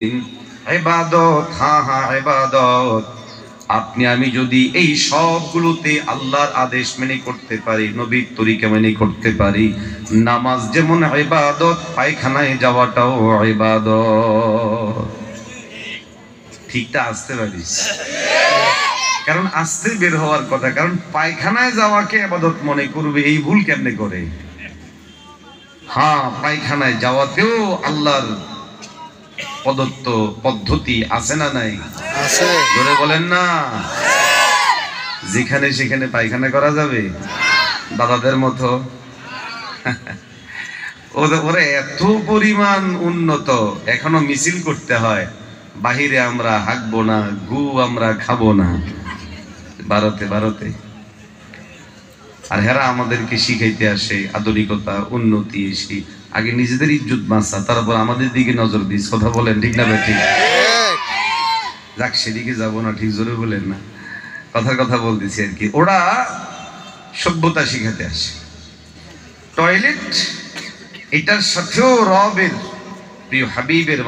ইবাদত, হ্যাঁ হ্যাঁ ইবাদত। আপনি আমি যদি এই সবগুলোতে আল্লাহর আদেশ মেনে করতে পারি, নবীর তরিকা মেনে করতে পারি, নামাজ যেমন ইবাদত, পায়খানায় যাওয়াটাও ইবাদত। ঠিকটা আসতে পারিস, কারণ আসতে বের হওয়ার কথা, কারণ পায়খানায় যাওয়াকে ইবাদত মনে করবে, এই ভুল কেমনে করে? হ্যাঁ, পায়খানায় যাওয়াতেও আল্লাহর প্রদত্ত পদ্ধতি আছে না নাই? আছে। ধরে বলেন না। যেখানে সেখানে পায়খানা করা যাবে দাদাদের মতো? ওরা এত পরিমাণ উন্নত, এখনো মিছিল করতে হয়, বাহিরে আমরা হাঁকবো না, গু আমরা খাবো না। ভারতে আর হেরা আমাদেরকে শিখাইতে আসে আধুনিকতা, উন্নতি। এসে আগে নিজেদের ইজ্জত বাঁচা, তারপর আমাদের দিকে নজর দিস। কথা বলেন ঠিক না ঠিক? যাক, সেদিকে যাবো না, ঠিক জোরে বলেন না, কথার কথা বলতেছি আর কি। ওরা সভ্যতা শিখাতে আসে, টয়লেট এটার সাথেও রবের প্রিয় হাবিবের